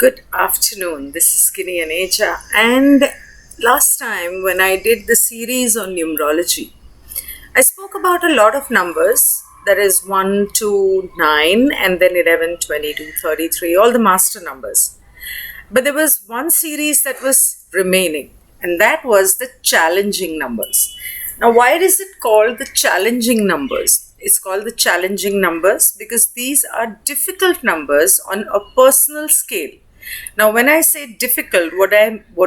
Good afternoon. This is Ginni Aneja. And last time when I did the series on numerology, I spoke about a lot of numbers. That is 1 to 9 and then 11, 22, 33, all the master numbers. But there was one series that was remaining, and that was the challenging numbers. Now, why is it called the challenging numbers? It's called the challenging numbers because these are difficult numbers on a personal scale. Now, when I say difficult, what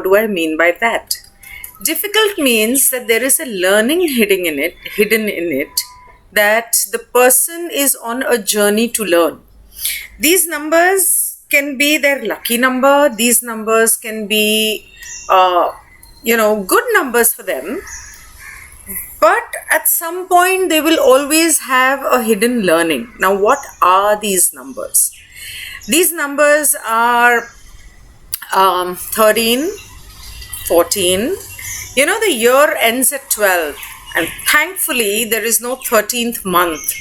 do I mean by that? Difficult means that there is a learning hidden in it, that the person is on a journey to learn. These numbers can be their lucky number. These numbers can be, good numbers for them. But at some point, they will always have a hidden learning. Now, what are these numbers? These numbers are 13, 14. The year ends at 12. And thankfully, there is no 13th month.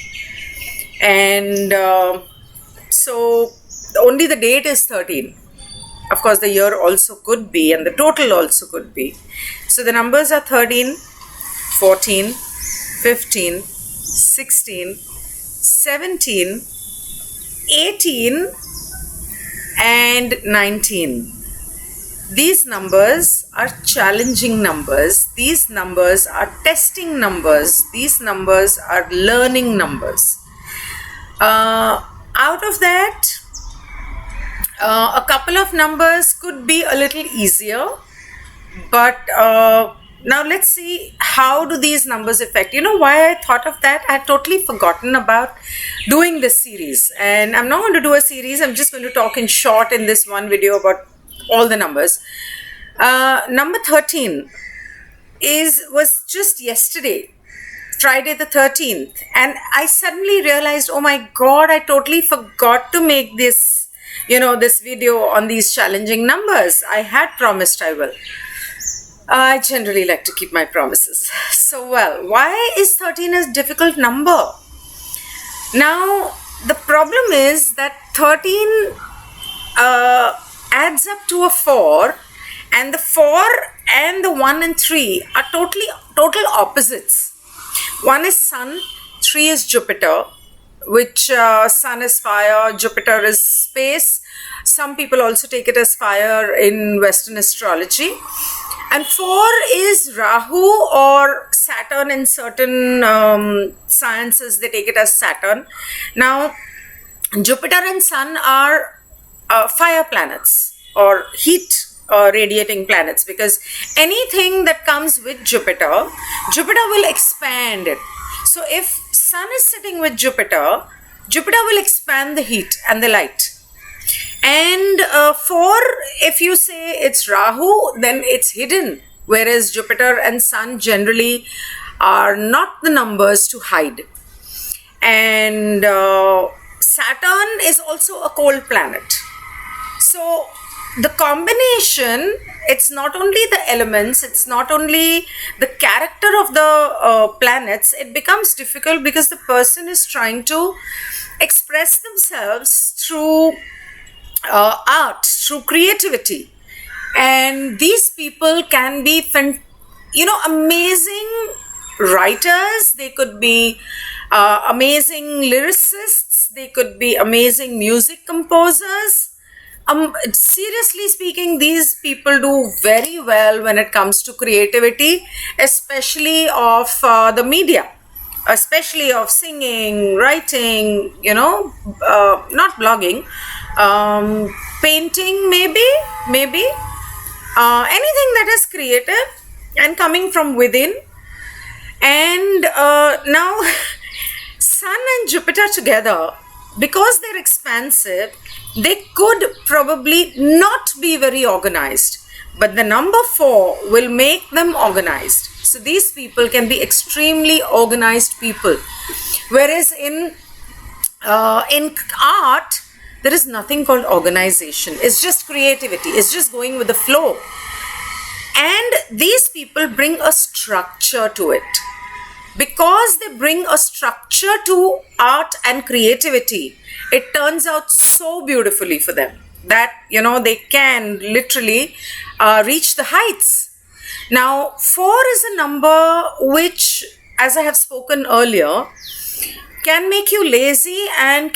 And so only the date is 13. Of course, the year also could be, and the total also could be. So the numbers are 13, 14, 15, 16, 17, 18, and 19. These numbers are challenging numbers. These numbers are testing numbers. These numbers are learning numbers. Out of that, a couple of numbers could be a little easier, but now let's see, how do these numbers affect? You know why I thought of that? I had totally forgotten about doing this series, and I'm not going to do a series. I'm just going to talk in short in this one video about all the numbers. Number 13 was just yesterday, Friday the 13th, and I suddenly realized, oh my God, I totally forgot to make this video on these challenging numbers. I had promised I will. I generally like to keep my promises. So, why is 13 a difficult number? Now, the problem is that 13 adds up to a 4, and the 4 and the 1 and 3 are total opposites. 1 is Sun, 3 is Jupiter, which Sun is fire, Jupiter is space. Some people also take it as fire in Western astrology. And 4 is Rahu or Saturn. In certain sciences, they take it as Saturn. Now, Jupiter and Sun are fire planets or heat radiating planets, because anything that comes with Jupiter will expand it. So if Sun is sitting with Jupiter will expand the heat and the light. And 4, if you say it's Rahu, then it's hidden, whereas Jupiter and Sun generally are not the numbers to hide. And Saturn is also a cold planet. So the combination, it's not only the elements, it's not only the character of the planets, it becomes difficult because the person is trying to express themselves through art, through creativity. And these people can be amazing writers. They could be amazing lyricists. They could be amazing music composers. Seriously speaking, these people do very well when it comes to creativity, especially of the media, especially of singing, writing, not blogging, painting, maybe anything that is creative and coming from within. And now Sun and Jupiter together, because they're expansive, they could probably not be very organized, but the number 4 will make them organized. So these people can be extremely organized people, whereas in art there is nothing called organization. It's just creativity. It's just going with the flow. And these people bring a structure to it. Because they bring a structure to art and creativity, it turns out so beautifully for them. that, they can literally reach the heights. Now, 4 is a number which, as I have spoken earlier, can make you lazy and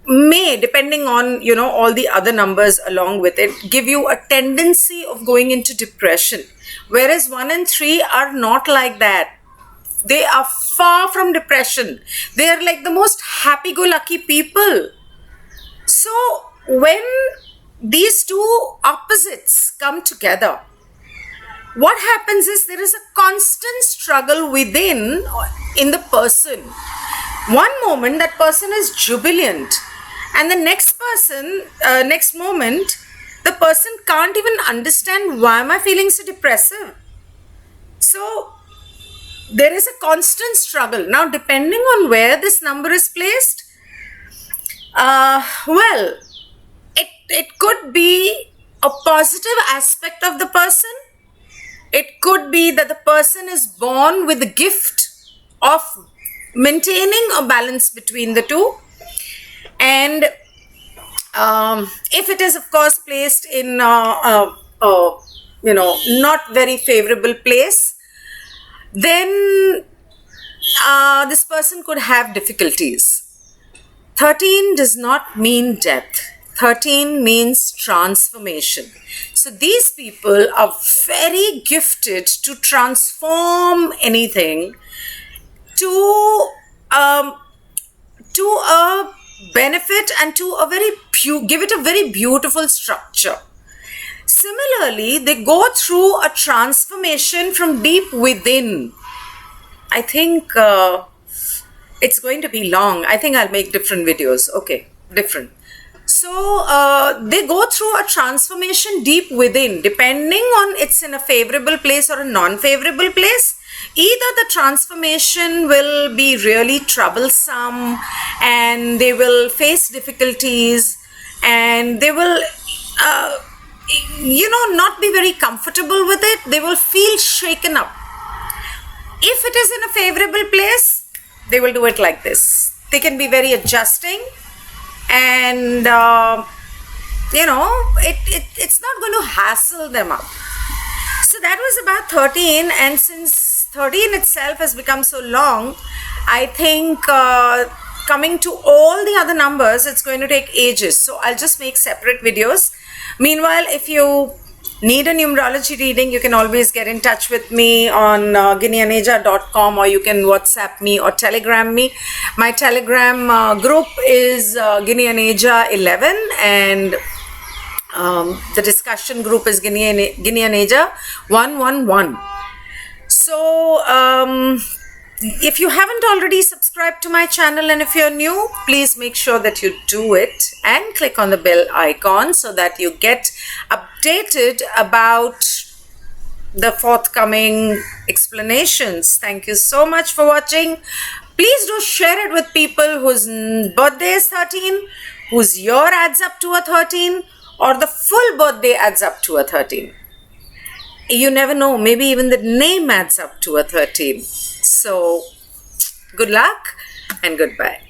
may, depending on, all the other numbers along with it, give you a tendency of going into depression. Whereas 1 and 3 are not like that. They are far from depression. They are like the most happy-go-lucky people. So when these two opposites come together, what happens is there is a constant struggle within in the person. One moment that person is jubilant, and the next moment, the person can't even understand, why am I feeling so depressive? So there is a constant struggle. Now, depending on where this number is placed, well, it could be a positive aspect of the person. It could be that the person is born with the gift of maintaining a balance between the two. And if it is, of course, placed in not very favorable place, then this person could have difficulties. 13 does not mean death. 13 means transformation. So these people are very gifted to transform anything to a benefit and to give it a very beautiful structure. Similarly, they go through a transformation from deep within. I think it's going to be long. I think I'll make different videos. Okay, different. So they go through a transformation deep within, depending on it's in a favorable place or a non-favorable place. Either the transformation will be really troublesome and they will face difficulties and they will, not be very comfortable with it. They will feel shaken up. If it is in a favorable place, they will do it like this. They can be very adjusting. And it's not going to hassle them up. So that was about 13, and since 13 itself has become so long, I think coming to all the other numbers, it's going to take ages. So I'll just make separate videos. Meanwhile, if you need a numerology reading, you can always get in touch with me on ginnianeja.com, or you can WhatsApp me or Telegram me. My Telegram group is Ginni Aneja 11, and the discussion group is Ginni Aneja 111. So if you haven't already subscribed to my channel, and if you're new, please make sure that you do it and click on the bell icon so that you get updated about the forthcoming explanations. Thank you so much for watching. Please do share it with people whose birthday is 13, whose year adds up to a 13, or the full birthday adds up to a 13. You never know, maybe even the name adds up to a 13. So, good luck and goodbye.